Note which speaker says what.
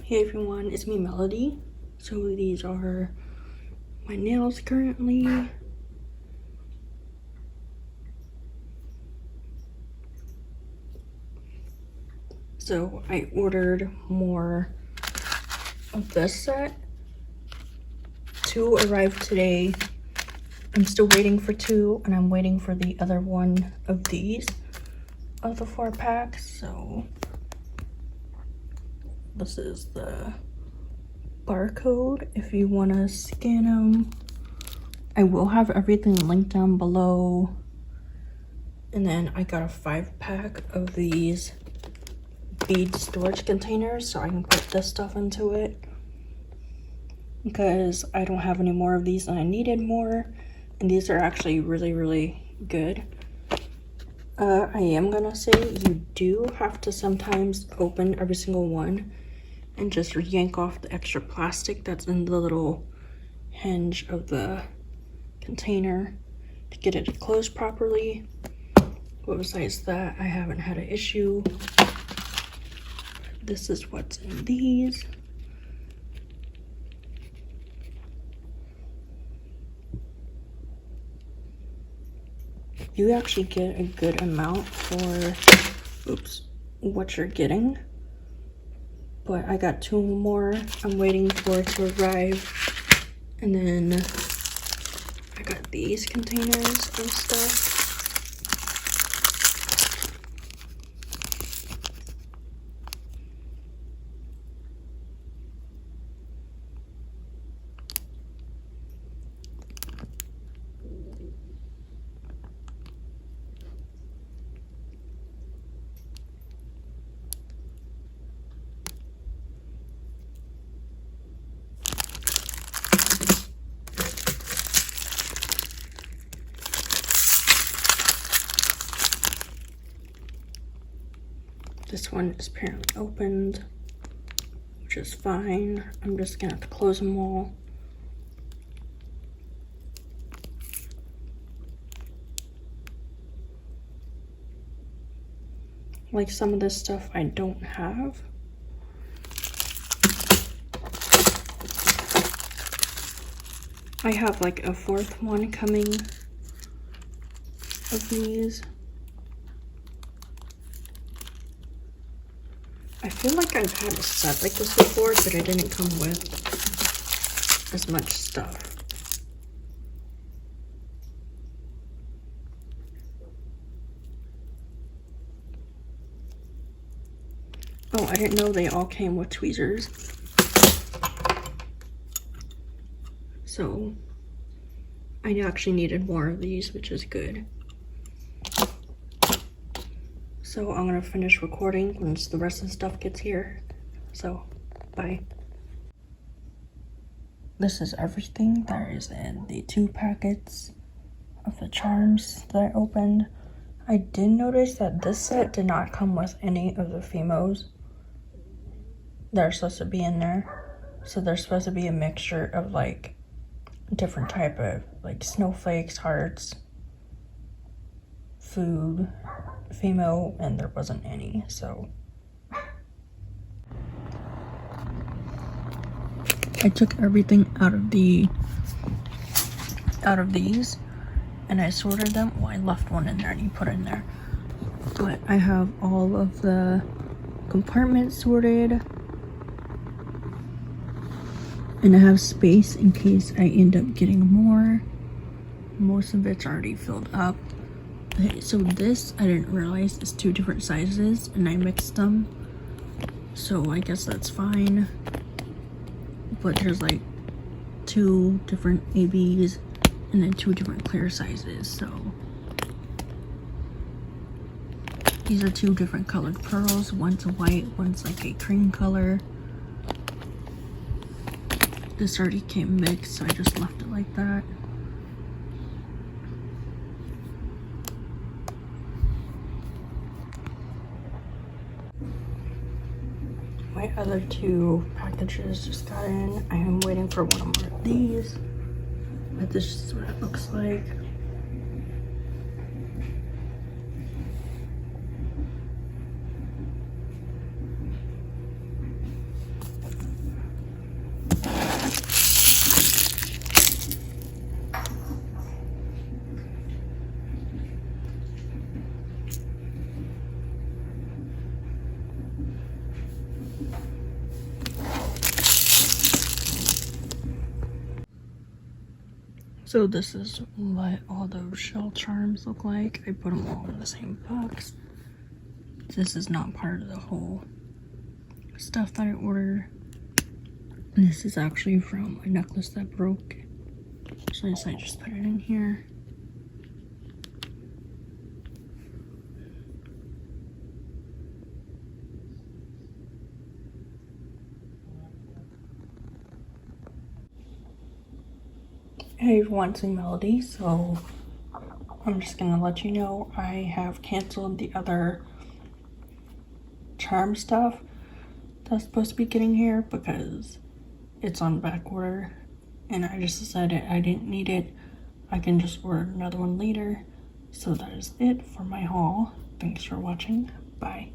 Speaker 1: Hey everyone, it's me Melody. So these are my nails currently. So I ordered more of this set. 2 arrived today. I'm still waiting for 2, and I'm waiting for the other one of these of the 4 packs. So this is the barcode if you want to scan them. I will have everything linked down below. And then I got a 5-pack of these bead storage containers so I can put this stuff into it, because I don't have any more of these and I needed more, and these are actually really good. I am gonna say you do have to sometimes open every single one and just yank off the extra plastic that's in the little hinge of the container to get it closed properly. But besides that, I haven't had an issue. This is what's in these. You actually get a good amount for, what you're getting. But I got 2 more. I'm waiting for it to arrive. And then I got these containers and stuff. This one is apparently opened, which is fine. I'm just gonna have to close them all. Like some of this stuff I don't have. I have like a 4th one coming of these. I feel like I've had a set like this before, but it didn't come with as much stuff. Oh, I didn't know they all came with tweezers. So I actually needed more of these, which is good. So I'm gonna finish recording once the rest of the stuff gets here. So, bye. This is everything that is in the 2 packets of the charms that I opened. I did notice that this set did not come with any of the Fimos that are supposed to be in there. So there's supposed to be a mixture of like different type of like snowflakes, hearts, food, Fimo, and there wasn't any. So I took everything out of these and I sorted them. Well, I left one in there and you put it in there, but I have all of the compartments sorted, and I have space in case I end up getting more. Most of it's already filled up. Okay, so this I didn't realize is 2 different sizes and I mixed them, so I guess that's fine. But there's like 2 different ABs and then 2 different clear sizes. So these are 2 different colored pearls. One's white, one's like a cream color. This already came mixed, so I just left it like that. My other 2 packages just got in. I am waiting for one more of these. But this is what it looks like. So this is what all those shell charms look like. I put them all in the same box. This is not part of the whole stuff that I ordered. This is actually from a necklace that broke. So I just put it in here. Hey everyone, XOXO Melody. So I'm just gonna let you know I have canceled the other charm stuff that's supposed to be getting here because it's on back order, and I just decided I didn't need it. I can just order another one later. So that is it for my haul. Thanks for watching. Bye.